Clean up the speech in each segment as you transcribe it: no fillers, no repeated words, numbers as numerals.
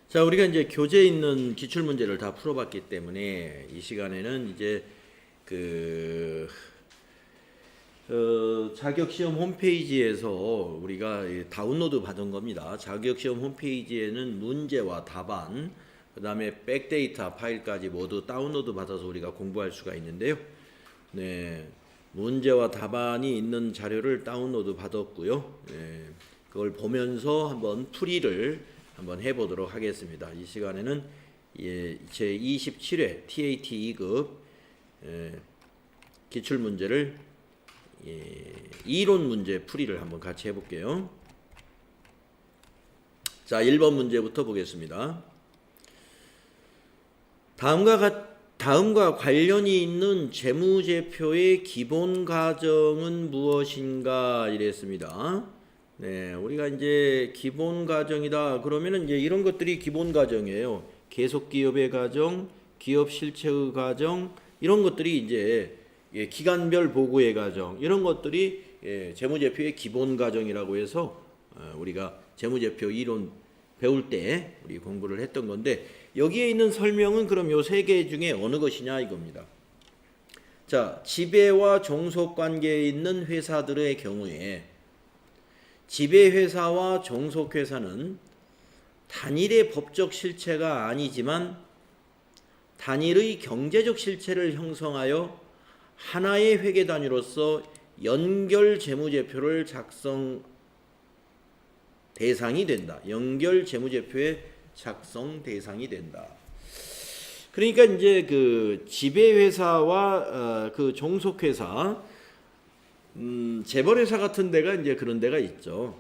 자, 우리가 이제 교재에 있는 기출 문제를 다 풀어봤기 때문에 이 시간에는 이제 그 자격시험 홈페이지에서 우리가 다운로드 받은 겁니다. 자격시험 홈페이지에는 문제와 답안, 그 다음에 백데이터 파일까지 모두 다운로드 받아서 우리가 공부할 수가 있는데요. 네, 문제와 답안이 있는 자료를 다운로드 받았고요. 네, 그걸 보면서 한번 풀이를 한번 해보도록 하겠습니다. 이 시간에는 제 27회 TAT 2급 기출문제를 이론 문제 풀이를 한번 같이 해볼게요. 자, 1번 문제부터 보겠습니다. 다음과 관련이 있는 재무제표의 기본 가정은 무엇인가 이랬습니다. 네, 우리가 이제 기본 가정이다 그러면은 이제 이런 것들이 기본 가정이에요. 계속 기업의 가정, 기업 실체의 가정, 이런 것들이 이제 기간별 보고의 가정, 이런 것들이 재무제표의 기본 가정이라고 해서 우리가 재무제표 이론 배울 때 우리 공부를 했던 건데, 여기에 있는 설명은 그럼 요 세 개 중에 어느 것이냐 이겁니다. 자, 지배와 종속 관계에 있는 회사들의 경우에 지배회사와 종속회사는 단일의 법적 실체가 아니지만 단일의 경제적 실체를 형성하여 하나의 회계 단위로서 연결 재무제표를 작성 대상이 된다. 연결 재무제표의 작성 대상이 된다. 그러니까 이제 그 지배회사와 그 종속회사, 재벌회사 같은 데가 이제 그런 데가 있죠.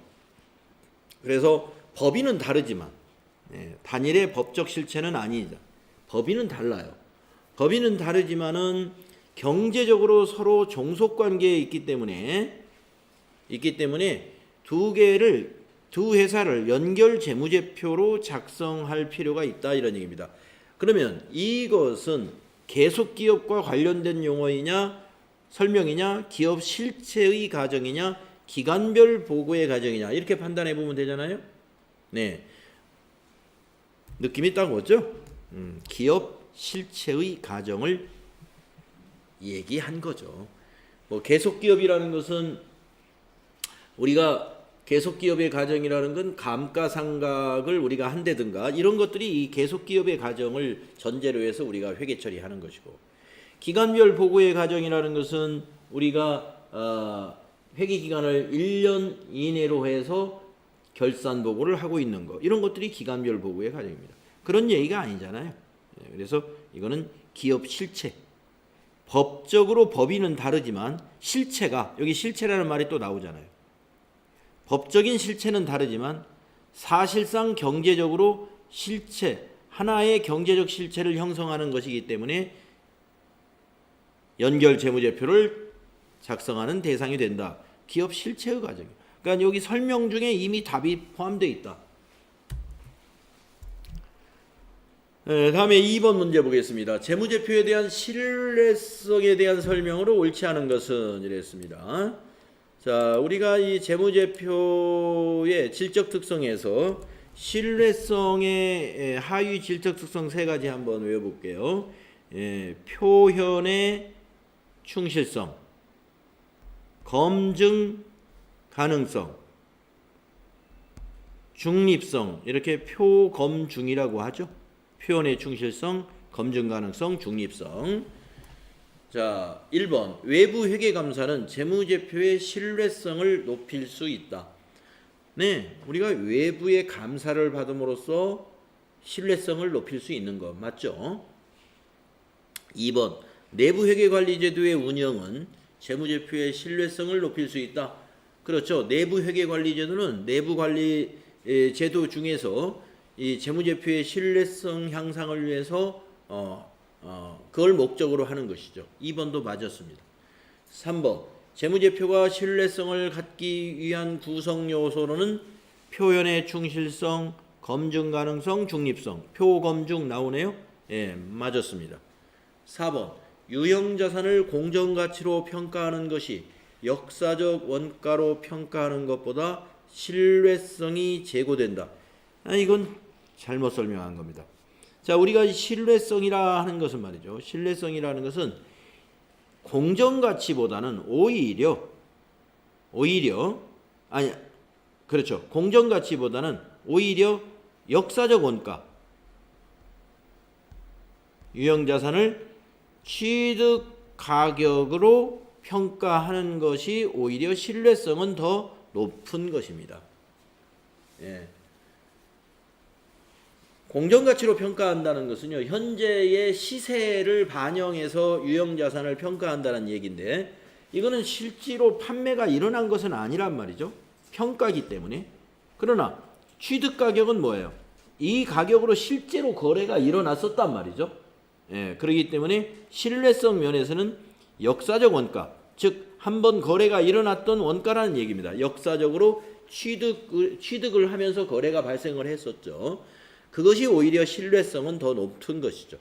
그래서 법인은 다르지만 단일의 법적 실체는 아니다. 법인은 달라요. 법인은 다르지만은 경제적으로 서로 종속 관계에 있기 때문에 두 회사를 연결 재무제표로 작성할 필요가 있다 이런 얘기입니다. 그러면 이것은 계속 기업과 관련된 용어이냐, 설명이냐, 기업 실체의 가정이냐, 기간별 보고의 가정이냐, 이렇게 판단해 보면 되잖아요. 네, 느낌이 딱 오죠? 기업 실체의 가정을 얘기한 거죠. 뭐 계속 기업이라는 것은 우리가 계속 기업의 가정이라는 건 감가상각을 우리가 한다든가 이런 것들이 이 계속 기업의 가정을 전제로 해서 우리가 회계 처리하는 것이고, 기간별 보고의 가정이라는 것은 우리가 회계 기간을 1년 이내로 해서 결산 보고를 하고 있는 것, 이런 것들이 기간별 보고의 가정입니다. 그런 얘기가 아니잖아요. 그래서 이거는 기업 실체, 법적으로 법인은 다르지만 실체가, 여기 실체라는 말이 또 나오잖아요. 법적인 실체는 다르지만 사실상 경제적으로 실체, 하나의 경제적 실체를 형성하는 것이기 때문에 연결 재무제표를 작성하는 대상이 된다. 기업 실체의 가정이에요. 그러니까 여기 설명 중에 이미 답이 포함되어 있다. 다음에 2번 문제 보겠습니다. 재무제표에 대한 신뢰성에 대한 설명으로 옳지 않은 것은 이랬습니다. 자, 우리가 이 재무제표의 질적 특성에서 신뢰성의 하위 질적 특성 세 가지 한번 외워볼게요. 표현의 충실성, 검증 가능성, 중립성, 이렇게 표검중이라고 하죠. 표현의 충실성, 검증 가능성, 중립성. 자, 1번 외부 회계감사는 재무제표의 신뢰성을 높일 수 있다. 네, 우리가 외부의 감사를 받음으로써 신뢰성을 높일 수 있는 것 맞죠? 2번 내부 회계관리제도의 운영은 재무제표의 신뢰성을 높일 수 있다. 그렇죠. 내부 회계관리제도는 내부 관리 제도 중에서 이 재무제표의 신뢰성 향상을 위해서 그걸 목적으로 하는 것이죠. 2번도 맞았습니다. 3번 재무제표가 신뢰성을 갖기 위한 구성 요소로는 표현의 충실성, 검증 가능성, 중립성, 표검중 나오네요. 예, 맞았습니다. 4번 유형자산을 공정가치로 평가하는 것이 역사적 원가로 평가하는 것보다 신뢰성이 제고된다. 이건 잘못 설명한 겁니다. 자, 우리가 신뢰성이라 하는 것은 말이죠. 신뢰성이라는 것은 공정가치보다는 오히려 아니 그렇죠. 공정가치보다는 오히려 역사적 원가, 유형자산을 취득 가격으로 평가하는 것이 오히려 신뢰성은 더 높은 것입니다. 예. 공정가치로 평가한다는 것은요, 현재의 시세를 반영해서 유형자산을 평가한다는 얘기인데, 이거는 실제로 판매가 일어난 것은 아니란 말이죠. 평가기 때문에. 그러나 취득가격은 뭐예요? 이 가격으로 실제로 거래가 일어났었단 말이죠. 예, 그렇기 때문에 신뢰성 면에서는 역사적 원가, 즉 한번 거래가 일어났던 원가라는 얘기입니다. 역사적으로 취득을 하면서 거래가 발생을 했었죠. 그것이 오히려 신뢰성은 더 높은 것이죠.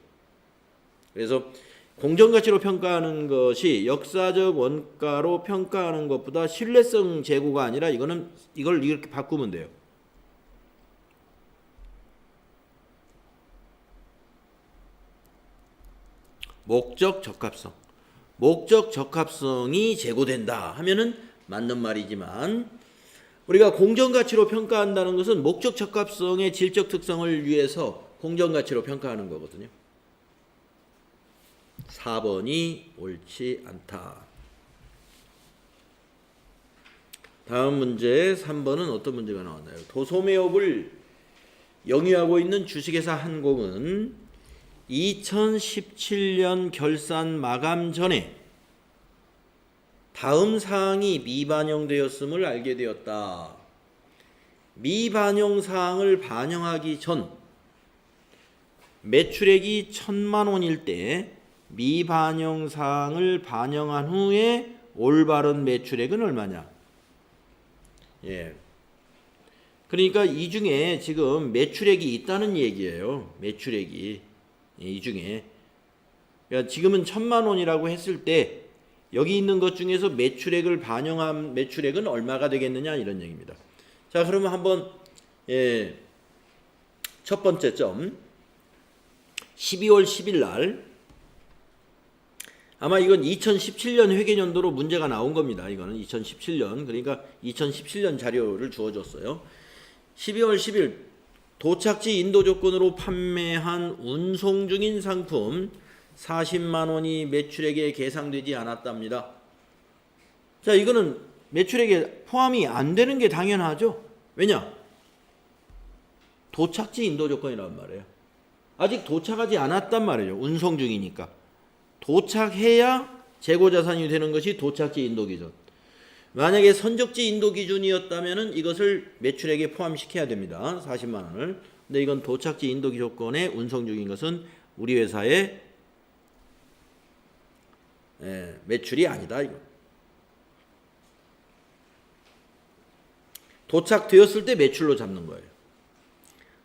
그래서 공정가치로 평가하는 것이 역사적 원가로 평가하는 것보다 신뢰성 제고가 아니라 이걸 이렇게 바꾸면 돼요. 목적 적합성. 목적 적합성이 제고된다 하면은 맞는 말이지만, 우리가 공정가치로 평가한다는 것은 목적 적합성의 질적 특성을 위해서 공정가치로 평가하는 거거든요. 4번이 옳지 않다. 다음 문제 3번은 어떤 문제가 나왔나요? 도소매업을 영위하고 있는 주식회사 한공은 2017년 결산 마감 전에 다음 사항이 미반영되었음을 알게 되었다. 미반영 사항을 반영하기 전 매출액이 1,000만 원일 때 미반영 사항을 반영한 후에 올바른 매출액은 얼마냐? 예. 그러니까 이 중에 지금 매출액이 있다는 얘기예요. 매출액이 이 중에, 그러니까 지금은 1,000만 원이라고 했을 때 여기 있는 것 중에서 매출액을 반영한 매출액은 얼마가 되겠느냐 이런 얘기입니다. 자, 그러면 한번 첫 번째 점 12월 10일 날, 아마 이건 2017년 회계연도로 문제가 나온 겁니다. 이거는 2017년, 그러니까 2017년 자료를 주어줬어요. 12월 10일 도착지 인도 조건으로 판매한 운송 중인 상품 40만 원이 매출액에 계상되지 않았답니다. 자, 이거는 매출액에 포함이 안 되는 게 당연하죠. 왜냐? 도착지 인도 조건이란 말이에요. 아직 도착하지 않았단 말이에요. 운송 중이니까. 도착해야 재고자산이 되는 것이 도착지 인도 기준. 만약에 선적지 인도 기준이었다면 이것을 매출액에 포함시켜야 됩니다. 40만 원을. 근데 이건 도착지 인도 조건에 운송 중인 것은 우리 회사의 매출이 아니다. 이거. 도착되었을 때 매출로 잡는 거예요.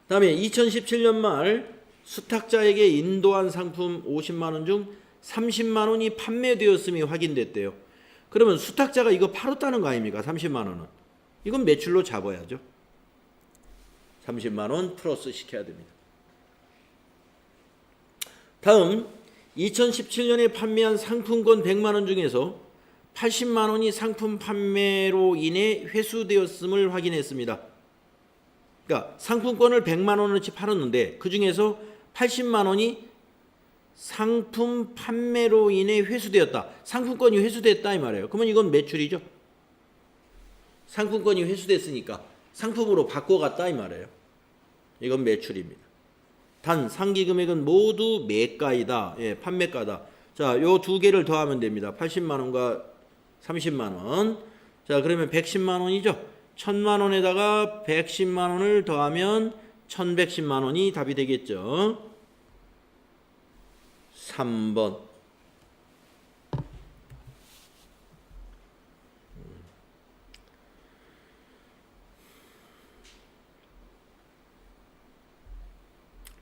다음에 2017년 말 수탁자에게 인도한 상품 50만 원 중 30만 원이 판매되었음이 확인됐대요. 그러면 수탁자가 이거 팔았다는 거 아닙니까? 30만 원은. 이건 매출로 잡아야죠. 30만 원 플러스 시켜야 됩니다. 다음 2017년에 판매한 상품권 100만 원 중에서 80만 원이 상품 판매로 인해 회수되었음을 확인했습니다. 그러니까 상품권을 100만 원어치 팔았는데 그 중에서 80만 원이 상품 판매로 인해 회수되었다. 상품권이 회수됐다 이 말이에요. 그러면 이건 매출이죠. 상품권이 회수됐으니까 상품으로 바꿔갔다 이 말이에요. 이건 매출입니다. 단 상기 금액은 모두 매가이다. 예, 판매가다. 자, 요 두 개를 더하면 됩니다. 80만 원과 30만 원. 자, 그러면 110만 원이죠. 1,000만 원에다가 110만 원을 더하면 1,110만 원이 답이 되겠죠. 3번.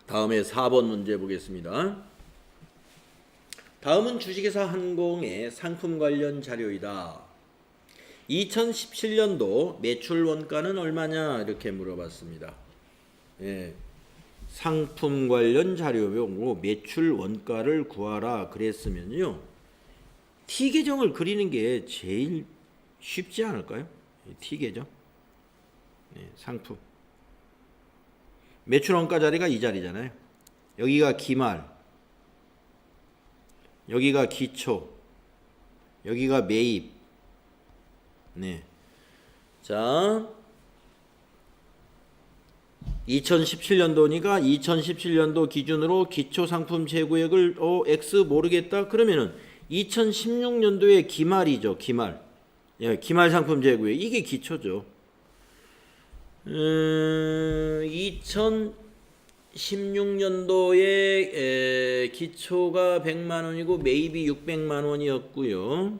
다음에 4번 문제 보겠습니다. 다음은 주식회사 한공의 상품 관련 자료이다. 2017년도 매출 원가는 얼마냐 이렇게 물어봤습니다. 예, 상품 관련 자료용으로 매출 원가를 구하라 그랬으면요. T 계정을 그리는 게 제일 쉽지 않을까요? T 계정. 예, 상품. 매출 원가 자리가 이 자리잖아요. 여기가 기말, 여기가 기초, 여기가 매입. 네. 자, 2017년도니까 2017년도 기준으로 기초 상품 재고액을 X 모르겠다. 그러면은 2016년도에 기말이죠. 기말. 예, 기말 상품 재고액. 이게 기초죠. 2016년도에 기초가 100만 원이고 매입이 600만 원이었고요.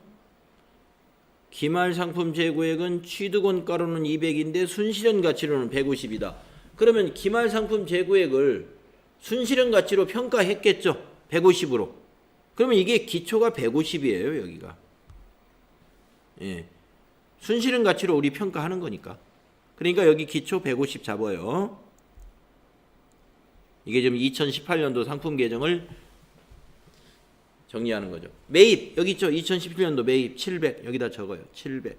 기말 상품 재고액은 취득원가로는 200인데 순실현 가치로는 150이다. 그러면 기말 상품 재고액을 순실현 가치로 평가했겠죠. 150으로. 그러면 이게 기초가 150이에요. 여기가. 예. 순실현 가치로 우리 평가하는 거니까. 그러니까 여기 기초 150 잡아요. 이게 지금 2018년도 상품 계정을 정리하는 거죠. 매입 여기 있죠. 2017년도 매입 700 여기다 적어요. 700.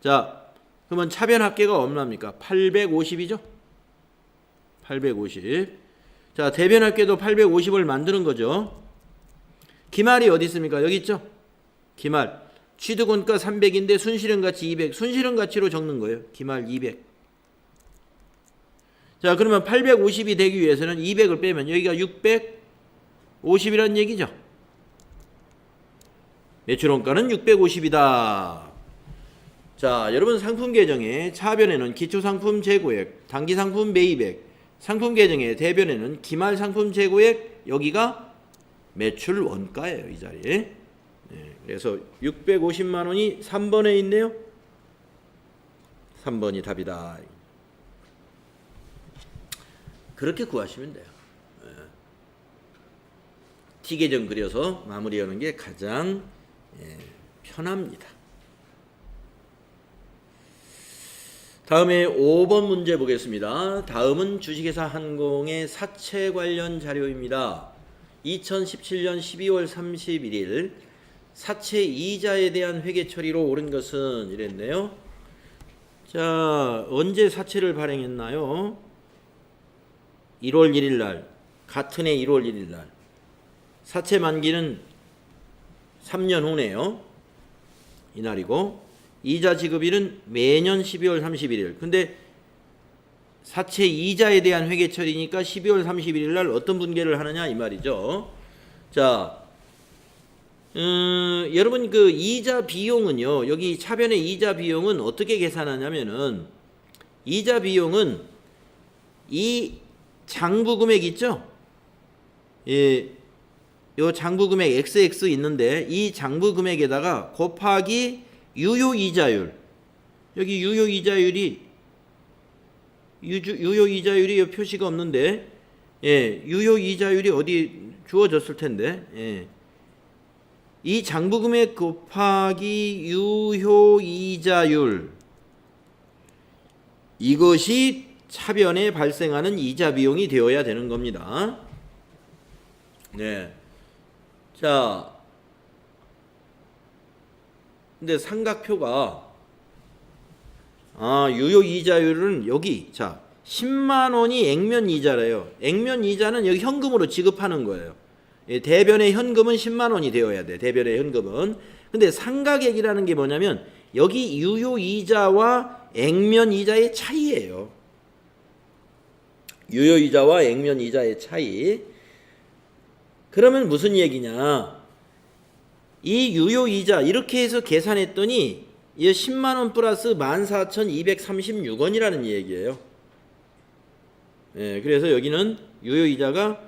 자, 그러면 차변 합계가 얼마입니까? 850이죠. 850. 자, 대변 합계도 850을 만드는 거죠. 기말이 어디 있습니까? 여기 있죠. 기말. 취득원가 300인데 순실현 가치 200. 순실현 가치로 적는 거예요. 기말 200. 자, 그러면 850이 되기 위해서는 200을 빼면 여기가 650이라는 얘기죠. 매출원가는 650이다. 자, 여러분 상품 계정의 차변에는 기초상품 재고액, 단기상품 매입액, 상품 계정의 대변에는 기말 상품 재고액, 여기가 매출 원가예요. 이 자리에. 네, 그래서 650만 원이 3번에 있네요. 3번이 답이다. 그렇게 구하시면 돼요. T 계정 그려서 마무리하는 게 가장 편합니다. 다음에 5번 문제 보겠습니다. 다음은 주식회사 한공의 사채 관련 자료입니다. 2017년 12월 31일 사채 이자에 대한 회계 처리로 옳은 것은 이랬네요. 자, 언제 사채를 발행했나요? 1월 1일 날, 같은 해 1월 1일 날. 사채 만기는 3년 후네요. 이날이고 이자 지급일은 매년 12월 31일. 근데 사채 이자에 대한 회계 처리니까 12월 31일 날 어떤 분계를 하느냐 이 말이죠. 자, 여러분 그 이자 비용은요. 여기 차변의 이자 비용은 어떻게 계산하냐면은 이자 비용은 이 장부 금액 있죠? 예, 요 장부 금액 XX 있는데 이 장부 금액에다가 곱하기 유효 이자율. 여기 유효 이자율이 표시가 없는데 예, 유효 이자율이 어디 주어졌을 텐데 예. 이 장부 금액 곱하기 유효 이자율 이것이 차변에 발생하는 이자 비용이 되어야 되는 겁니다. 네. 자, 근데 삼각표가 유효 이자율은 여기 자 10만 원이 액면 이자래요. 액면 이자는 여기 현금으로 지급하는 거예요. 예, 대변의 현금은 10만 원이 되어야 돼. 대변의 현금은. 근데 상각액이라는 게 뭐냐면 여기 유효 이자와 액면 이자의 차이예요. 유효 이자와 액면 이자의 차이. 그러면 무슨 얘기냐? 이 유효 이자 이렇게 해서 계산했더니 이 10만 원 플러스 14,236원이라는 얘기예요. 예, 그래서 여기는 유효 이자가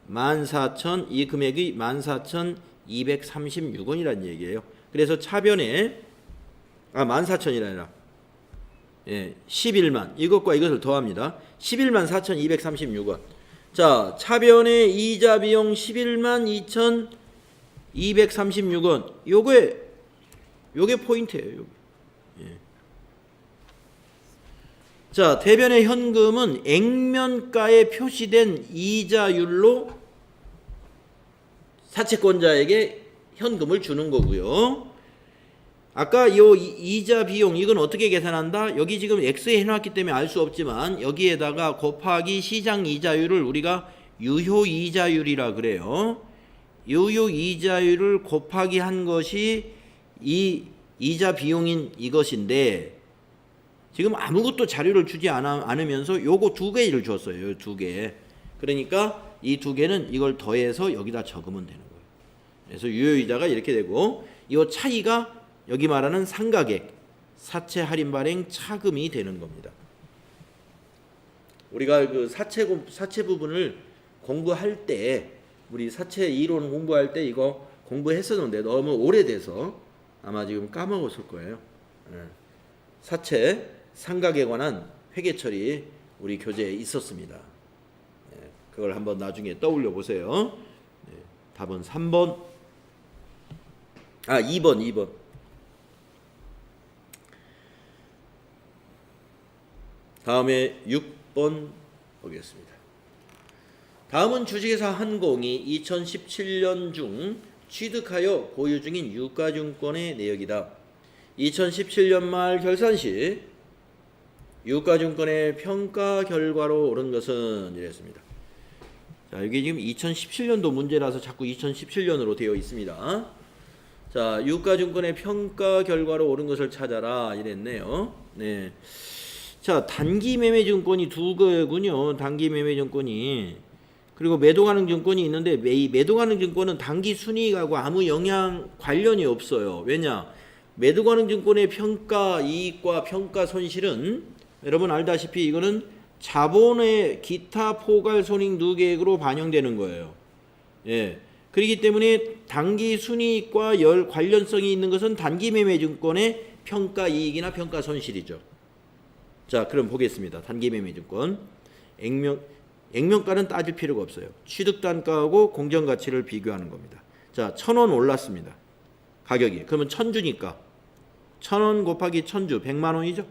14,000 이 금액이 14,236원이라는 얘기예요. 그래서 차변에 14,000이라 아니라 예, 11만 이것과 이것을 더합니다. 11만 4,236원. 자, 차변의 이자 비용 11만 2,236원. 요게 포인트예요. 요게. 예. 자, 대변의 현금은 액면가에 표시된 이자율로 사채권자에게 현금을 주는 거고요. 아까 요 이자 비용 이건 어떻게 계산한다? 여기 지금 X에 해놨기 때문에 알 수 없지만 여기에다가 곱하기 시장 이자율을 우리가 유효 이자율이라 그래요. 유효 이자율을 곱하기 한 것이 이 이자 비용인 이것인데 지금 아무것도 자료를 주지 않으면서 요거 두 개를 줬어요. 요 두 개. 그러니까 이 두 개는 이걸 더해서 여기다 적으면 되는 거예요. 그래서 유효이자가 이렇게 되고 이 차이가 여기 말하는 상가액, 사채 할인 발행 차금이 되는 겁니다. 우리가 그 사채 부분을 공부할 때 우리 사채 이론 공부할 때 이거 공부했었는데 너무 오래돼서 아마 지금 까먹었을 거예요. 사채 상각에 관한 회계처리 우리 교재에 있었습니다. 그걸 한번 나중에 떠올려 보세요. 답은 3번. 2번. 다음에 6번 보겠습니다. 다음은 주식회사 한공이 2017년 중 취득하여 보유 중인 유가증권의 내역이다. 2017년 말 결산 시 유가증권의 평가 결과로 옳은 것은 이랬습니다. 자, 여기 지금 2017년도 문제라서 자꾸 2017년으로 되어 있습니다. 자, 유가증권의 평가 결과로 옳은 것을 찾아라 이랬네요. 네. 자, 단기 매매 증권이 두 개군요. 단기 매매 증권이. 그리고 매도 가능 증권이 있는데 이 매도 가능 증권은 단기 순이익하고 아무 영향 관련이 없어요. 왜냐? 매도 가능 증권의 평가 이익과 평가 손실은 여러분 알다시피 이거는 자본의 기타 포괄 손익 누계액으로 반영되는 거예요. 예. 그렇기 때문에 단기 순이익과 관련성이 있는 것은 단기 매매 증권의 평가 이익이나 평가 손실이죠. 자, 그럼 보겠습니다. 단기 매매 증권. 액면가는 따질 필요가 없어요. 취득 단가하고 공정 가치를 비교하는 겁니다. 자, 1,000원 올랐습니다. 가격이. 그러면 1,000주니까 1,000원 곱하기 1,000주 100만 원이죠.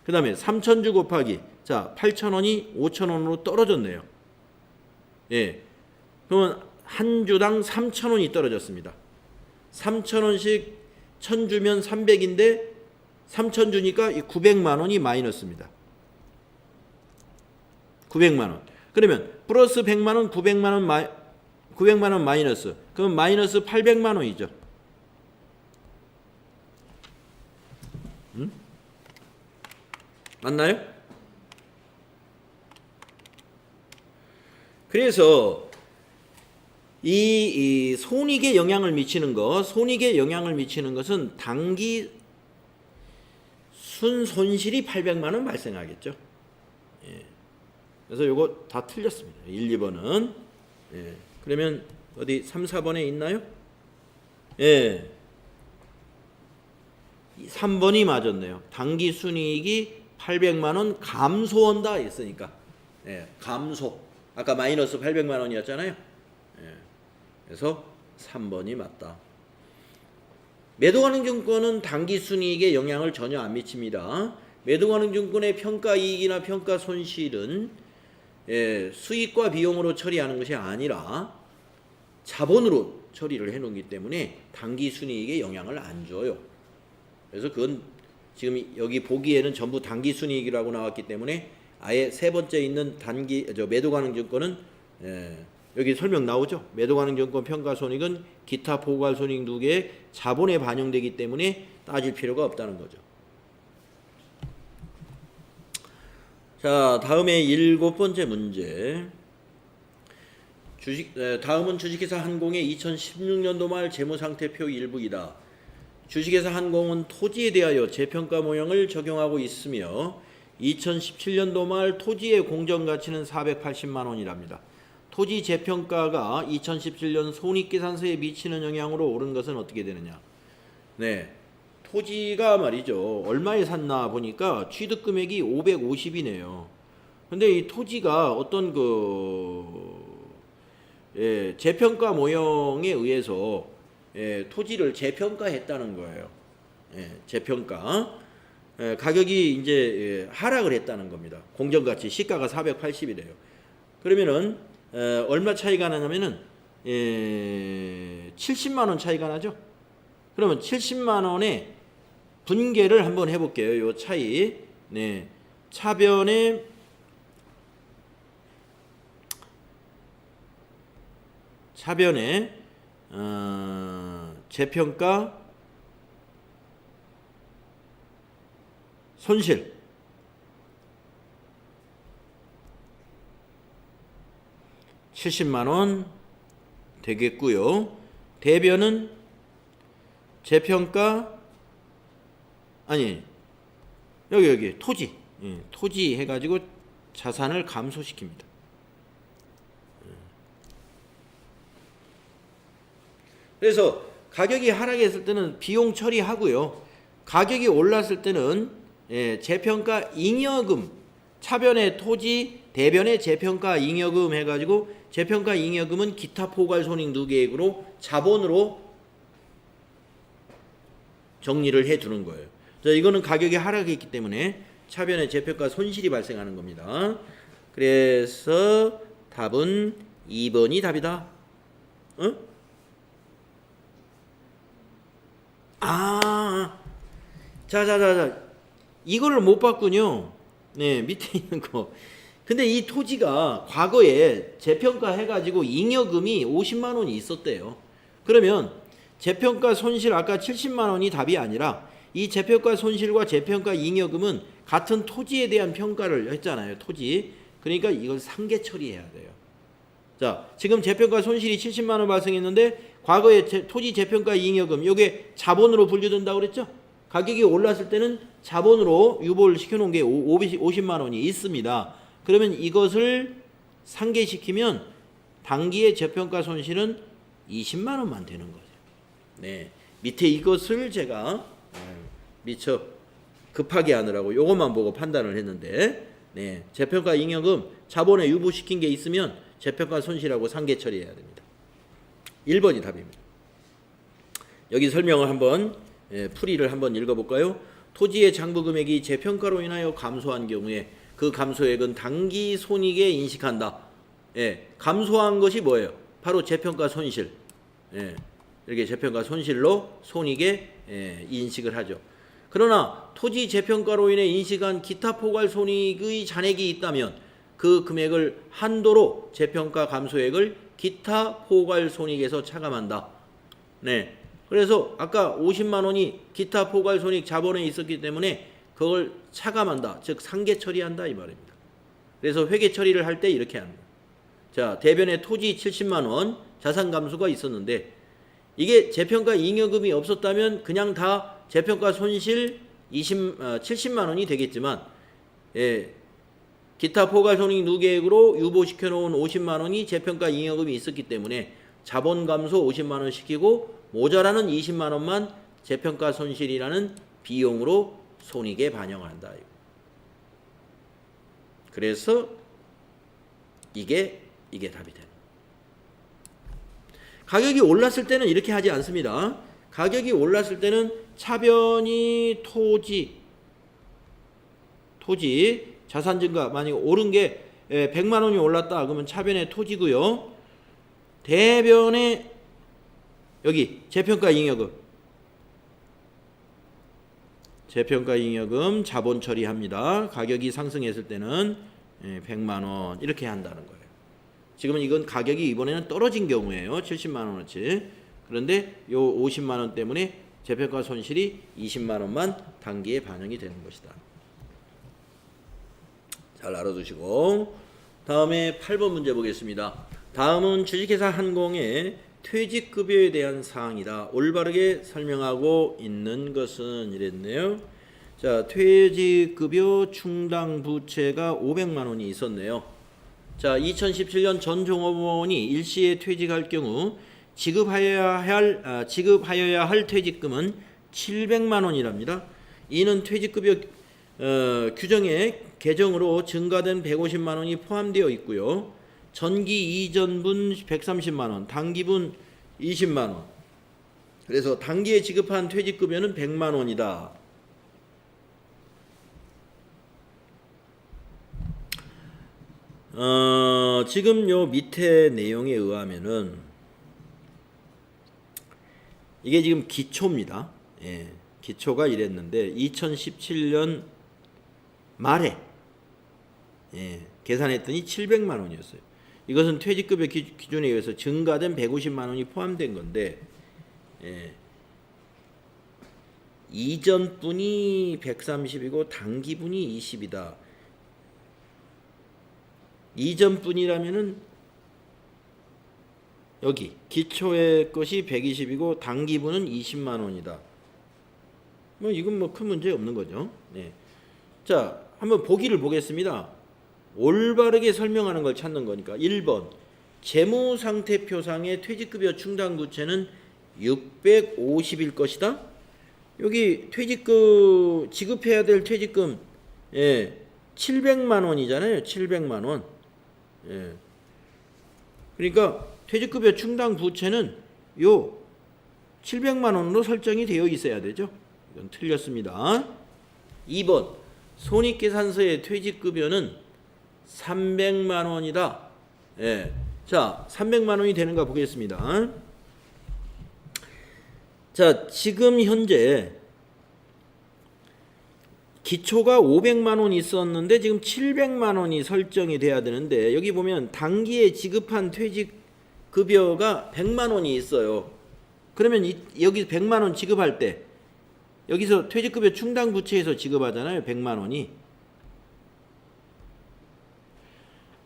그다음에 3,000주 곱하기 자, 8,000원이 5,000원으로 떨어졌네요. 예. 그러면 한 주당 3,000원이 떨어졌습니다. 3,000원씩 1,000주면 300인데 3,000주니까 이 900만 원이 마이너스입니다. 900만 원. 그러면 플러스 100만 원, 900만 원 마이너스. 그럼 마이너스 800만 원이죠. 맞나요? 그래서 이 손익에 영향을 미치는 것은 단기 순손실이 800만 원 발생하겠죠. 예. 그래서 요거 다 틀렸습니다. 1, 2번은. 예. 그러면 어디 3, 4번에 있나요? 예. 3번이 맞았네요. 단기 순이익이 800만 원 감소한다 했으니까. 예. 감소. 아까 마이너스 800만 원이었잖아요. 예. 그래서 3번이 맞다. 매도 가능 증권은 단기 순이익에 영향을 전혀 안 미칩니다. 매도 가능 증권의 평가 이익이나 평가 손실은 수익과 비용으로 처리하는 것이 아니라 자본으로 처리를 해놓기 때문에 단기 순이익에 영향을 안 줘요. 그래서 그건 지금 여기 보기에는 전부 단기 순이익이라고 나왔기 때문에 아예 세 번째 있는 매도 가능 증권은 여기 설명 나오죠. 매도 가능 증권 평가 손익은 기타 포괄 손익 누계의 자본에 반영되기 때문에 따질 필요가 없다는 거죠. 자, 다음에 7번째 문제. 다음은 주식회사 한공의 2016년도 말 재무상태표 일부이다. 주식회사 한공은 토지에 대하여 재평가 모형을 적용하고 있으며 2017년도 말 토지의 공정가치는 480만 원이랍니다. 토지 재평가가 2017년 손익계산서에 미치는 영향으로 오른 것은 어떻게 되느냐. 네, 토지가 말이죠. 얼마에 샀나 보니까 취득금액이 550이네요. 근데 이 토지가 어떤 재평가 모형에 의해서 토지를 재평가했다는 거예요. 재평가. 가격이 이제 하락을 했다는 겁니다. 공정가치 시가가 480이래요. 그러면은 얼마 차이가 나냐면은 70만 원 차이가 나죠. 그러면 70만 원의 분계를 한번 해볼게요. 요 차이. 네, 차변의 재평가 손실 (70만원) 되겠고요. 대변은 재평가 아니 여기 토지 토지 해가지고 자산을 감소시킵니다. 그래서 가격이 하락했을 때는 비용 처리하고요. 가격이 올랐을 때는 재평가 잉여금, 차변의 토지, 대변의 재평가 잉여금 해가지고 재평가 잉여금은 기타 포괄 손익 누계액으로 자본으로 정리를 해두는 거예요. 자, 이거는 가격이 하락했기 때문에 차변의 재평가 손실이 발생하는 겁니다. 그래서 답은 2번이 답이다. 자. 이거를 못 봤군요. 네, 밑에 있는 거. 근데 이 토지가 과거에 재평가 해가지고 잉여금이 50만 원이 있었대요. 그러면 재평가 손실 아까 70만 원이 답이 아니라 이 재평가 손실과 재평가 잉여금은 같은 토지에 대한 평가를 했잖아요. 토지. 그러니까 이걸 상계 처리해야 돼요. 자, 지금 재평가 손실이 70만 원 발생했는데 과거에 토지 재평가 잉여금 요게 자본으로 분류된다고 그랬죠? 가격이 올랐을 때는 자본으로 유보를 시켜놓은 게 50만 원이 있습니다. 그러면 이것을 상계시키면 당기의 재평가 손실은 20만 원만 되는 거죠. 네, 밑에 이것을 제가 미처 급하게 하느라고 요것만 보고 판단을 했는데, 네, 재평가 잉여금 자본에 유보시킨 게 있으면 재평가 손실하고 상계 처리해야 됩니다. 1번이 답입니다. 여기 설명을 한번 풀이를 한번 읽어볼까요? 토지의 장부 금액이 재평가로 인하여 감소한 경우에 그 감소액은 단기 손익에 인식한다. 감소한 것이 뭐예요? 바로 재평가 손실. 이렇게 재평가 손실로 손익에 인식을 하죠. 그러나 토지 재평가로 인해 인식한 기타 포괄 손익의 잔액이 있다면 그 금액을 한도로 재평가 감소액을 기타 포괄 손익에서 차감한다. 네. 그래서 아까 50만 원이 기타 포괄 손익 자본에 있었기 때문에 그걸 차감한다. 즉 상계 처리한다 이 말입니다. 그래서 회계 처리를 할 때 이렇게 합니다. 자, 대변에 토지 70만 원 자산 감소가 있었는데 이게 재평가 잉여금이 없었다면 그냥 다 재평가 손실 70만 원이 되겠지만 기타 포괄 손익 누계액으로 유보시켜 놓은 50만 원이 재평가 잉여금이 있었기 때문에 자본 감소 50만 원 시키고 모자라는 20만 원만 재평가 손실이라는 비용으로 손익에 반영한다. 그래서 이게 답이 돼요. 가격이 올랐을 때는 이렇게 하지 않습니다. 가격이 올랐을 때는 차변이 토지 자산 증가 만약 오른 게 100만 원이 올랐다 그러면 차변의 토지고요. 대변의 여기 재평가 잉여금 자본 처리합니다. 가격이 상승했을 때는 100만 원 이렇게 한다는 거예요. 지금은 이건 가격이 이번에는 떨어진 경우예요. 70만 원어치. 그런데 요 50만 원 때문에 재평가 손실이 20만 원만 단기에 반영이 되는 것이다. 잘 알아두시고 다음에 8번 문제 보겠습니다. 다음은 주식회사 한공의 퇴직급여에 대한 사항이다. 올바르게 설명하고 있는 것은 이랬네요. 자, 퇴직급여 충당 부채가 500만 원이 있었네요. 자, 2017년 전 종업원이 일시에 퇴직할 경우 지급하여야 할 퇴직금은 700만 원이랍니다. 이는 퇴직급여 규정의 개정으로 증가된 150만 원이 포함되어 있고요. 전기 이전분 130만 원, 단기분 20만 원. 그래서 단기에 지급한 퇴직급여는 100만 원이다. 지금 요 밑에 내용에 의하면은 이게 지금 기초입니다. 예, 기초가 이랬는데 2017년 말에 계산했더니 700만 원이었어요. 이것은 퇴직급여 기준에 의해서 증가된 150만 원이 포함된 건데 이전분이 130이고 당기분이 20이다. 이전분이라면은 여기 기초의 것이 120이고 당기분은 20만 원이다. 뭐 이건 뭐 큰 문제 없는 거죠. 네. 자, 한번 보기를 보겠습니다. 올바르게 설명하는 걸 찾는 거니까 1번 재무상태표상의 퇴직급여 충당부채는 650일 것이다. 여기 퇴직금 지급해야 될 퇴직금 700만 원이잖아요. 700만 원. 그러니까 퇴직급여 충당부채는 요 700만 원으로 설정이 되어 있어야 되죠. 이건 틀렸습니다. 2번 손익계산서의 퇴직급여는 300만 원이다. 자, 300만 원이 되는가 보겠습니다. 자, 지금 현재 기초가 500만 원 있었는데 지금 700만 원이 설정이 돼야 되는데 여기 보면 당기에 지급한 퇴직급여가 100만 원이 있어요. 그러면 여기 100만 원 지급할 때 여기서 퇴직급여 충당부채에서 지급하잖아요. 100만 원이.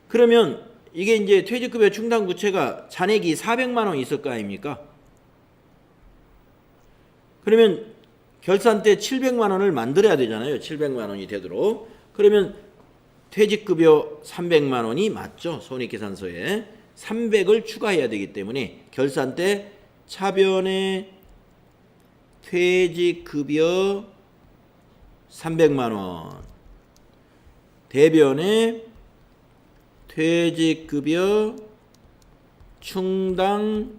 그러면 이게 이제 퇴직급여 충당부채가 잔액이 400만 원 있을 거 아닙니까? 그러면 결산 때 700만 원을 만들어야 되잖아요. 700만 원이 되도록. 그러면 퇴직급여 300만 원이 맞죠. 손익계산서에. 300을 추가해야 되기 때문에 결산 때 차변에 퇴직급여 300만 원, 대변에 퇴직급여 충당부채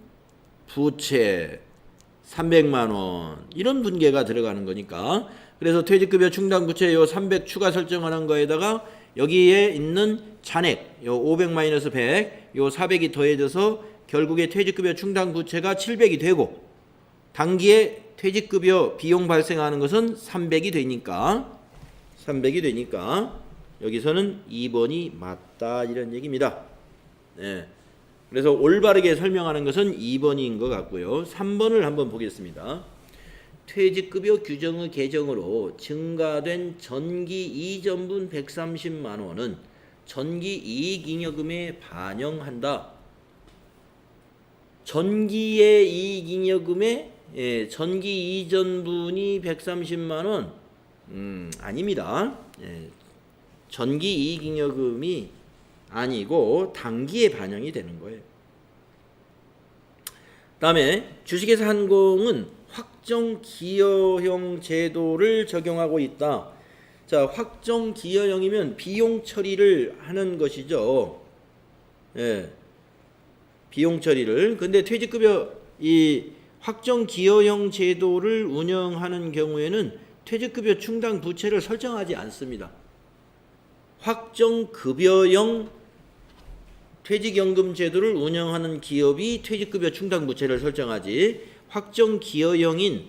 300만 원 이런 분계가 들어가는 거니까 그래서 퇴직급여 충당부채 요 300 추가 설정하는 거에다가 여기에 있는 잔액 요 500 마이너스 100 요 400이 더해져서 결국에 퇴직급여 충당부채가 700이 되고 당기에 퇴직급여 비용 발생하는 것은 300이 되니까 여기서는 2번이 맞다 이런 얘기입니다. 그래서 올바르게 설명하는 것은 2번인 것 같고요. 3번을 한번 보겠습니다. 퇴직급여 규정의 개정으로 증가된 전기 이전분 130만 원은 전기 이익잉여금에 반영한다. 전기의 이익잉여금에 전기 이전분이 130만 원 아닙니다. 전기 이익잉여금이 아니고 당기에 반영이 되는 거예요. 다음에 주식회사 한공은 확정기여형 제도를 적용하고 있다. 자, 확정기여형이면 비용 처리를 하는 것이죠. 비용 처리를. 근데 퇴직급여 이 확정기여형 제도를 운영하는 경우에는 퇴직급여 충당 부채를 설정하지 않습니다. 확정급여형 퇴직연금 제도를 운영하는 기업이 퇴직급여 충당 부채를 설정하지 확정기여형인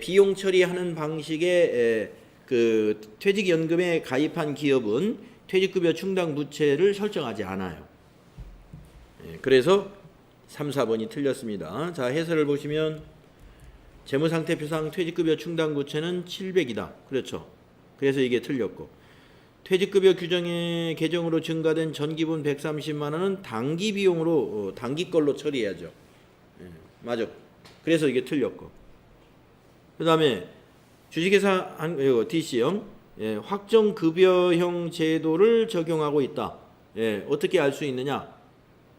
비용 처리하는 방식의 그 퇴직연금에 가입한 기업은 퇴직급여 충당 부채를 설정하지 않아요. 그래서 3, 4번이 틀렸습니다. 자, 해설을 보시면 재무상태표상 퇴직급여 충당부채는 700이다. 그렇죠. 그래서 이게 틀렸고 퇴직급여 규정의 개정으로 증가된 전기분 130만 원은 당기 비용으로 당기 걸로 처리해야죠. 맞아. 그래서 이게 틀렸고 그 다음에 주식회사 DC형 확정급여형 제도를 적용하고 있다. 어떻게 알 수 있느냐?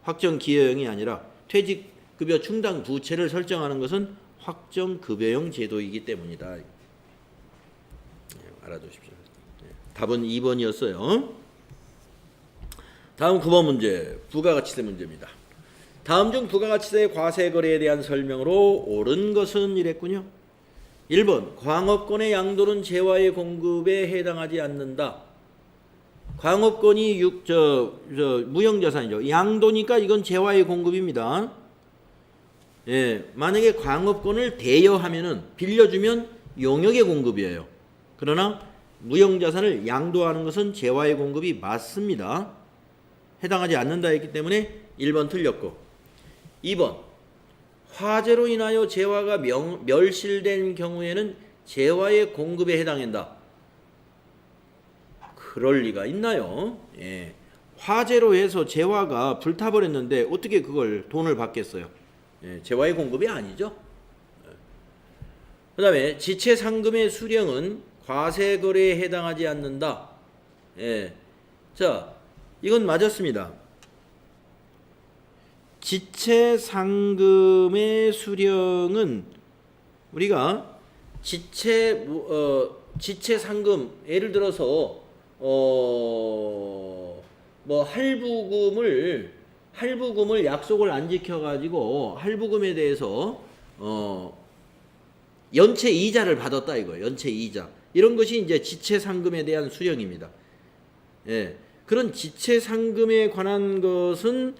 확정기여형이 아니라 퇴직급여 충당 부채를 설정하는 것은 확정급여형 제도이기 때문이다. 알아두십시오. 답은 2번이었어요. 다음 9번 문제, 부가가치세 문제입니다. 다음 중 부가가치세 과세거래에 대한 설명으로 옳은 것은 이랬군요. 1번 광업권의 양도는 재화의 공급에 해당하지 않는다. 광업권이 무형자산이죠. 양도니까 이건 재화의 공급입니다. 예, 만약에 광업권을 대여하면은 빌려주면 용역의 공급이에요. 그러나 무형자산을 양도하는 것은 재화의 공급이 맞습니다. 해당하지 않는다 했기 때문에 1번 틀렸고, 2번 화재로 인하여 재화가 멸실된 경우에는 재화의 공급에 해당한다. 그럴 리가 있나요? 예. 화재로 해서 재화가 불타버렸는데 어떻게 그걸 돈을 받겠어요? 예, 재화의 공급이 아니죠. 그 다음에 지체상금의 수령은 과세거래에 해당하지 않는다. 예. 자, 이건 맞았습니다. 지체상금의 수령은 우리가 지체상금, 예를 들어서 뭐 할부금을 약속을 안 지켜가지고 할부금에 대해서 연체 이자를 받았다 이거예요. 연체 이자. 이런 것이 이제 지체상금에 대한 수령입니다. 예. 그런 지체상금에 관한 것은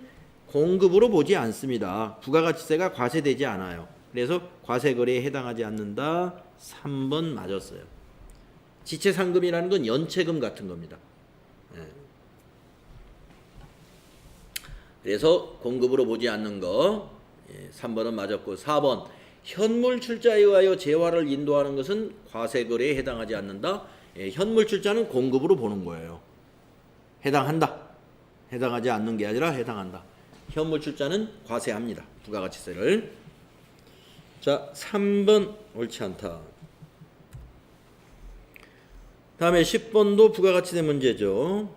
공급으로 보지 않습니다. 부가가치세가 과세되지 않아요. 그래서 과세거래에 해당하지 않는다. 3번 맞았어요. 지체상금이라는 건 연체금 같은 겁니다. 예. 그래서 공급으로 보지 않는 거 3번은 맞았고, 4번 현물 출자에 의하여 재화를 인도하는 것은 과세거래에 해당하지 않는다. 현물 출자는 공급으로 보는 거예요. 해당한다. 해당하지 않는 게 아니라 해당한다. 현물 출자는 과세합니다. 부가가치세를. 자, 3번 옳지 않다. 다음에 10번도 부가가치세 문제죠.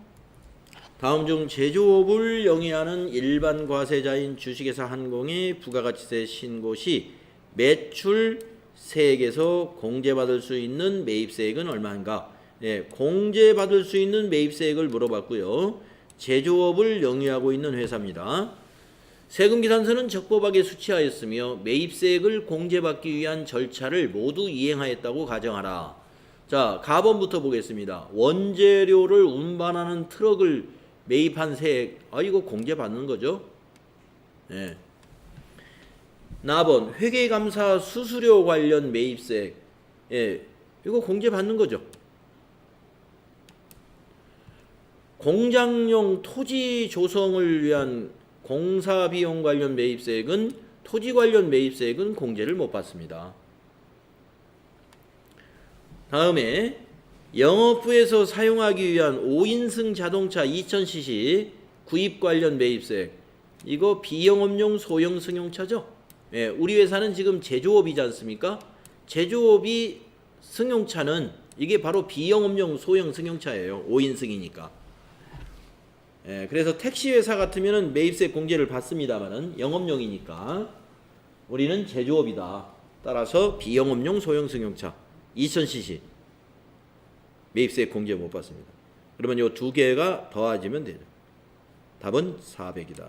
다음 중 제조업을 영위하는 일반 과세자인 주식회사 한공의 부가가치세 신고 시 매출 세액에서 공제받을 수 있는 매입세액은 얼마인가? 네, 공제받을 수 있는 매입세액을 물어봤고요. 제조업을 영위하고 있는 회사입니다. 세금계산서는 적법하게 수취하였으며 매입세액을 공제받기 위한 절차를 모두 이행하였다고 가정하라. 자, 가번부터 보겠습니다. 원재료를 운반하는 트럭을 매입한 세액, 이거 공제받는 거죠. 네. 나번 회계감사 수수료 관련 매입세액, 이거 공제받는 거죠. 공장용 토지 조성을 위한 공사비용 관련 매입세액은, 토지 관련 매입세액은 공제를 못 받습니다. 다음에 영업부에서 사용하기 위한 5인승 자동차 2000cc 구입 관련 매입세액, 이거 비영업용 소형 승용차죠. 우리 회사는 지금 제조업이지 않습니까? 제조업이 승용차는 이게 바로 비영업용 소형 승용차예요. 5인승이니까. 그래서 택시 회사 같으면은 매입세 공제를 받습니다만은 영업용이니까 우리는 제조업이다. 따라서 비영업용 소형 승용차 2000cc 매입세 공제 못 받습니다. 그러면 이 두 개가 더해지면 되죠. 답은 400이다.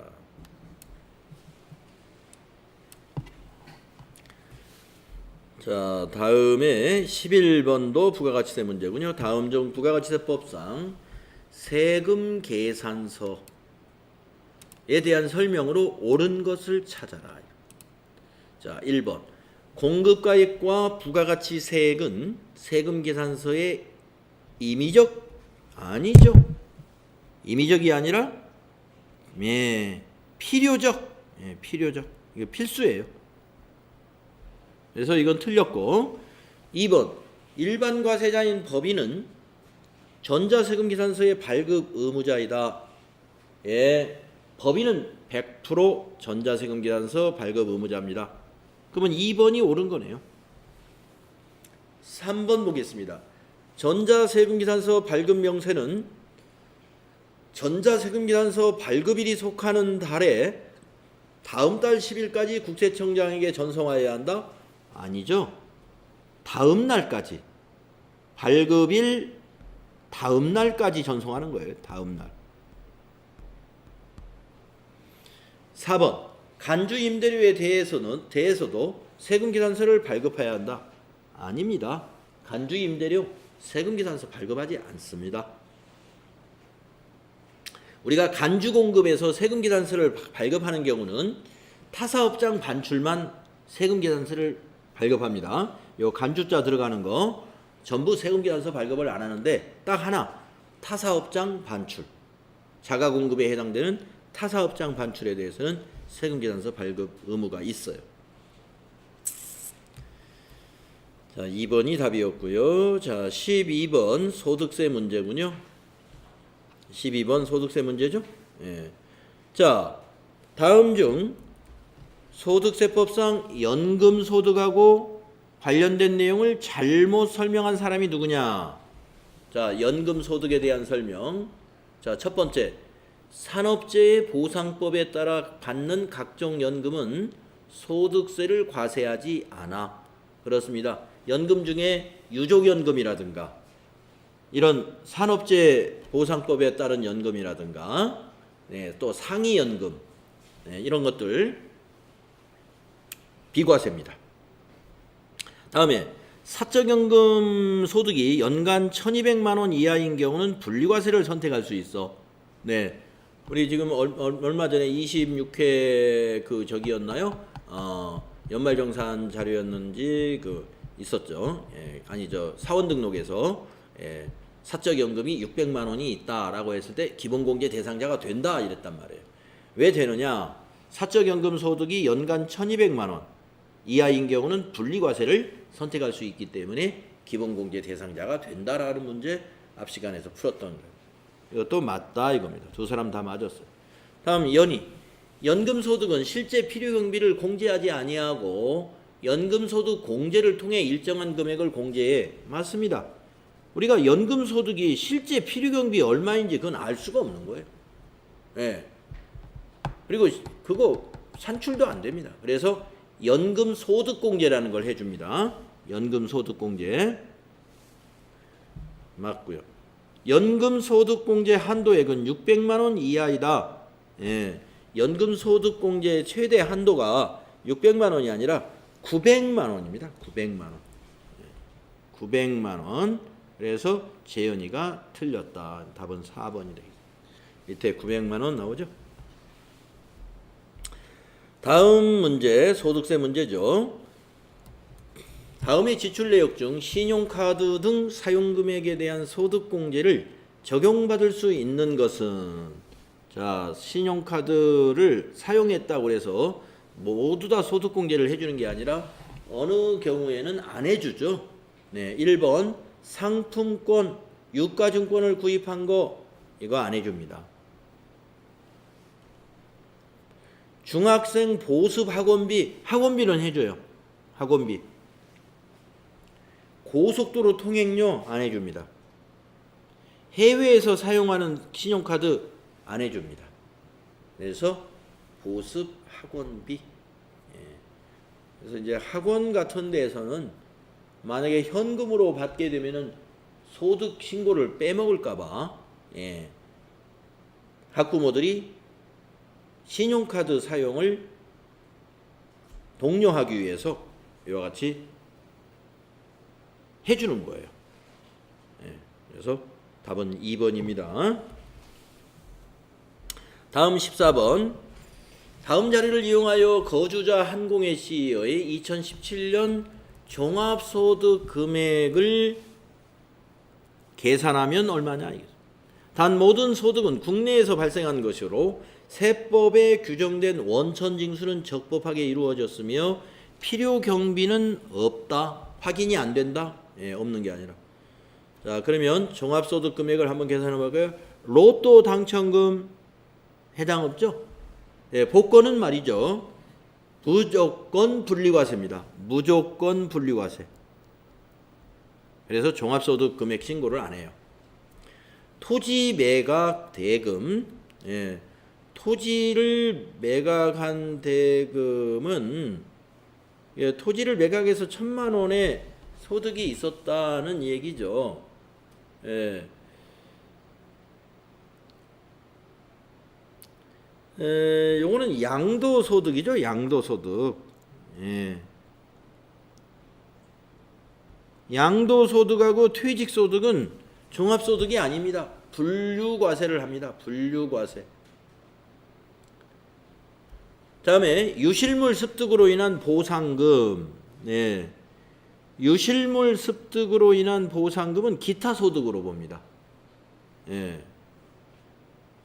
자, 다음에 11번도 부가가치세 문제군요. 다음 중 부가가치세법상 세금 계산서에 대한 설명으로 옳은 것을 찾아라. 자, 1번 공급가액과 부가가치세액은 세금 계산서의 임의적 아니죠. 임의적이 아니라 필요적. 필요적. 이거 필수예요. 그래서 이건 틀렸고, 2번 일반 과세자인 법인은 전자세금 계산서의 발급 의무자이다. 법인은 100% 전자세금 계산서 발급 의무자입니다. 그러면 2번이 옳은 거네요. 3번 보겠습니다. 전자세금 계산서 발급 명세는 전자세금 계산서 발급일이 속하는 달에 다음 달 10일까지 국세청장에게 전송하여야 한다? 아니죠. 다음 날까지. 발급일 다음 날까지 전송하는 거예요. 다음 날. 4번 간주 임대료에 대해서도 세금 계산서를 발급해야 한다. 아닙니다. 간주 임대료 세금 계산서 발급하지 않습니다. 우리가 간주 공급에서 세금 계산서를 발급하는 경우는 타사업장 반출만 세금 계산서를 발급합니다. 요 간주자 들어가는 거 전부 세금 계산서 발급을 안 하는데 딱 하나 타사업장 반출, 자가 공급에 해당되는 타사업장 반출에 대해서는 세금 계산서 발급 의무가 있어요. 자, 2번이 답이었고요. 자, 12번 소득세 문제군요. 12번 소득세 문제죠. 예. 자, 다음 중 소득세법상 연금소득하고 관련된 내용을 잘못 설명한 사람이 누구냐? 자, 연금소득에 대한 설명. 자, 첫 번째, 산업재해 보상법에 따라 받는 각종 연금은 소득세를 과세하지 않아. 그렇습니다. 연금 중에 유족연금이라든가 이런 산업재해 보상법에 따른 연금이라든가 네, 또 상위연금 네, 이런 것들 비과세입니다. 다음에 사적연금 소득이 연간 1200만 원 이하인 경우는 분리과세를 선택할 수 있어. 네, 우리 지금 얼마 전에 26회 그 저기였나요? 연말정산 자료였는지 그 있었죠. 예, 아니죠. 사원 등록에서 예, 사적연금이 600만 원이 있다라고 했을 때 기본공제 대상자가 된다 이랬단 말이에요. 왜 되느냐? 사적연금 소득이 연간 1200만 원 이하인 경우는 분리과세를 선택할 수 있기 때문에 기본공제 대상자가 된다라는 문제 앞 시간에서 풀었던 거예요. 이것도 맞다 이겁니다. 두 사람 다 맞았어요. 다음 연이 연금소득은 실제 필요경비를 공제하지 아니하고 연금소득 공제를 통해 일정한 금액을 공제해. 맞습니다. 우리가 연금소득이 실제 필요경비 얼마인지 그건 알 수가 없는 거예요. 네. 그리고 그거 산출도 안 됩니다. 그래서 연금소득공제라는 걸 해줍니다. 연금소득공제 맞고요. 연금소득공제 한도액은 600만 원 이하이다. 예. 연금소득공제 최대 한도가 600만 원이 아니라 900만 원입니다. 900만 원. 900만 원. 그래서 재현이가 틀렸다. 답은 4번이 되겠습니다. 밑에 900만 원 나오죠? 다음 문제 소득세 문제죠. 다음의 지출 내역 중 신용카드 등 사용금액에 대한 소득공제를 적용받을 수 있는 것은 자, 신용카드를 사용했다고 해서 모두 다 소득공제를 해주는 게 아니라 어느 경우에는 안 해주죠. 네, 1번 상품권, 유가증권을 구입한 거 이거 안 해줍니다. 중학생 보습 학원비는 해줘요. 학원비. 고속도로 통행료 안 해줍니다. 해외에서 사용하는 신용카드 안 해줍니다. 그래서 보습 학원비. 예. 그래서 이제 학원 같은 데에서는 만약에 현금으로 받게 되면은 소득 신고를 빼먹을까봐 예. 학부모들이 신용카드 사용을 독려하기 위해서 이와 같이 해주는 거예요. 예. 그래서 답은 2번입니다. 다음 14번. 다음 자료를 이용하여 거주자 한공혜 CEO의 2017년 종합소득 금액을 계산하면 얼마냐? 단 모든 소득은 국내에서 발생한 것으로 세법에 규정된 원천징수는 적법하게 이루어졌으며 필요 경비는 없다. 확인이 안 된다. 예, 없는 게 아니라. 자, 그러면 종합소득 금액을 한번 계산해 볼까요? 로또 당첨금 해당 없죠? 예, 복권은 말이죠. 무조건 분리과세입니다. 무조건 분리과세. 그래서 종합소득 금액 신고를 안 해요. 토지 매각 대금, 예, 토지를 매각한 대금은 예, 토지를 매각해서 1000만 원의 소득이 있었다는 얘기죠. 예. 요거는 양도소득이죠. 양도소득. 예. 양도소득하고 퇴직소득은 종합소득이 아닙니다. 분류과세를 합니다. 분류과세. 다음에 유실물 습득으로 인한 보상금. 네. 유실물 습득으로 인한 보상금은 기타 소득으로 봅니다. 예.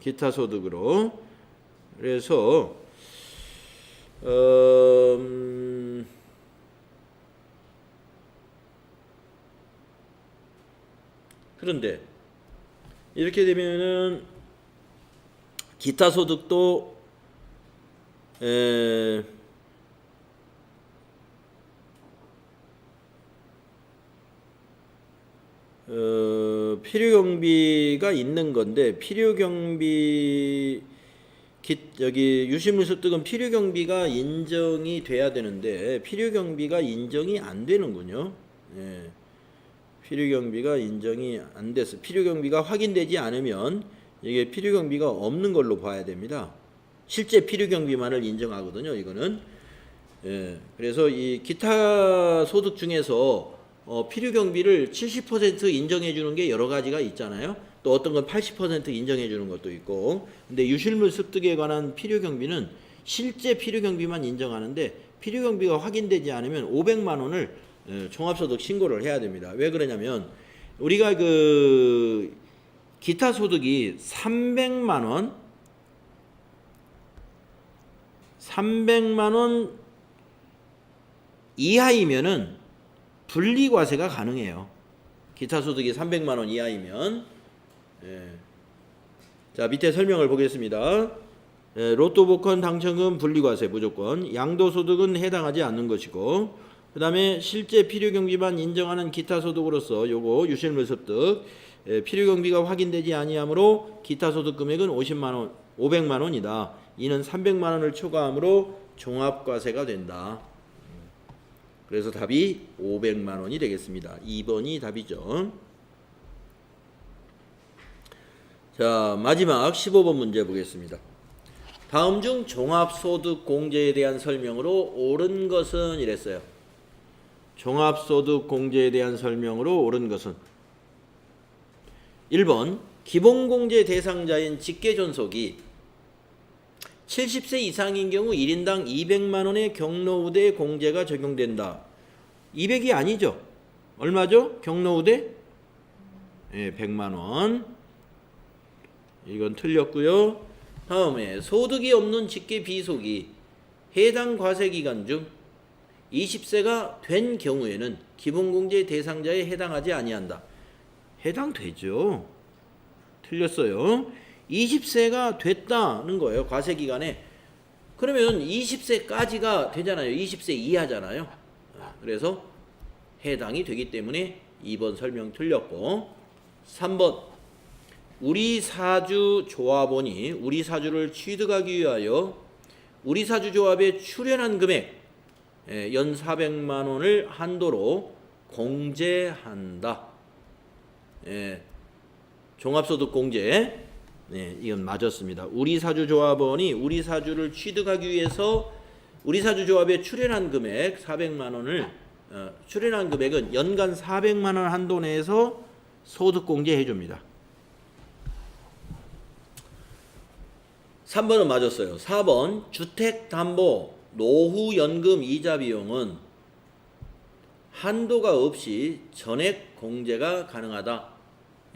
기타 소득으로. 그래서 그런데 이렇게 되면은 기타 소득도 필요경비가 있는 건데 필요경비 여기 유실물 습득은 필요경비가 인정이 돼야 되는데 필요경비가 인정이 안 되는군요. 예. 필요경비가 인정이 안 돼서 필요경비가 확인되지 않으면 이게 필요경비가 없는 걸로 봐야 됩니다. 실제 필요경비만을 인정하거든요. 이거는. 예. 그래서 이 기타 소득 중에서 필요경비를 70% 인정해 주는 게 여러 가지가 있잖아요. 또 어떤 건 80% 인정해 주는 것도 있고. 근데 유실물 습득에 관한 필요경비는 실제 필요경비만 인정하는데 필요경비가 확인되지 않으면 500만 원을 종합소득 신고를 해야 됩니다. 왜 그러냐면 우리가 그 기타 소득이 300만 원 이하이면은 분리과세가 가능해요. 기타 소득이 300만 원 이하이면. 예. 자, 밑에 설명을 보겠습니다. 로또 복권 당첨금 분리과세 무조건. 양도소득은 해당하지 않는 것이고, 그 다음에 실제 필요경비만 인정하는 기타 소득으로서 요거 유실물 습득 필요경비가 확인되지 아니하므로 기타 소득 금액은 500만 원이다. 이는 300만 원을 초과하므로 종합과세가 된다. 그래서 답이 500만 원이 되겠습니다. 2번이 답이죠. 자, 마지막 15번 문제 보겠습니다. 다음 중 종합소득 공제에 대한 설명으로 옳은 것은 이랬어요. 종합소득 공제에 대한 설명으로 옳은 것은 1번 기본공제 대상자인 직계존속이 70세 이상인 경우 1인당 200만 원의 경로우대 공제가 적용된다. 200이 아니죠. 얼마죠? 경로우대? 예, 100만 원. 이건 틀렸고요. 다음에 소득이 없는 직계 비속이 해당 과세기간 중 20세가 된 경우에는 기본공제 대상자에 해당하지 아니한다. 해당되죠. 틀렸어요. 20세가 됐다는 거예요. 과세기간에. 그러면 20세까지가 되잖아요. 20세 이하잖아요. 그래서 해당이 되기 때문에 2번 설명 틀렸고, 3번 우리사주 조합원이 우리사주를 취득하기 위하여 우리사주조합에 출연한 금액 연 400만 원을 한도로 공제한다. 종합소득 공제. 이건 맞았습니다. 우리사주조합원이 우리사주를 취득하기 위해서 우리사주조합에 출연한 금액 400만 원을 출연한 금액은 연간 400만 원 한도 내에서 소득 공제해 줍니다. 3번은 맞았어요. 4번 주택담보 노후연금 이자 비용은 한도가 없이 전액 공제가 가능하다.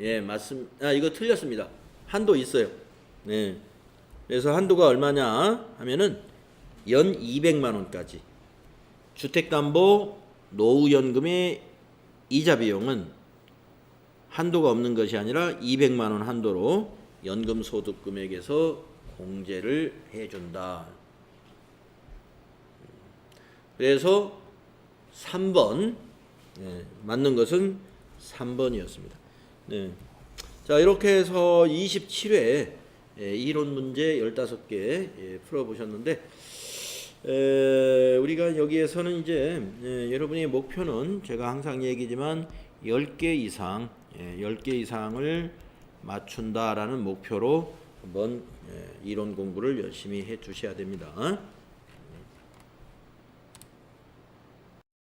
예, 맞습니다. 이거 틀렸습니다. 한도 있어요. 네. 그래서 한도가 얼마냐 하면은 연 200만 원까지. 주택담보 노후연금의 이자 비용은 한도가 없는 것이 아니라 200만 원 한도로 연금 소득 금액에서 공제를 해준다. 그래서 3번 맞는 것은 3번이었습니다. 네. 자, 이렇게 해서 27회 이론 문제 15개 풀어보셨는데 우리가 여기에서는 이제 여러분의 목표는 제가 항상 얘기지만 10개 이상 10개 이상을 맞춘다라는 목표로 한번 이론 공부를 열심히 해 주셔야 됩니다.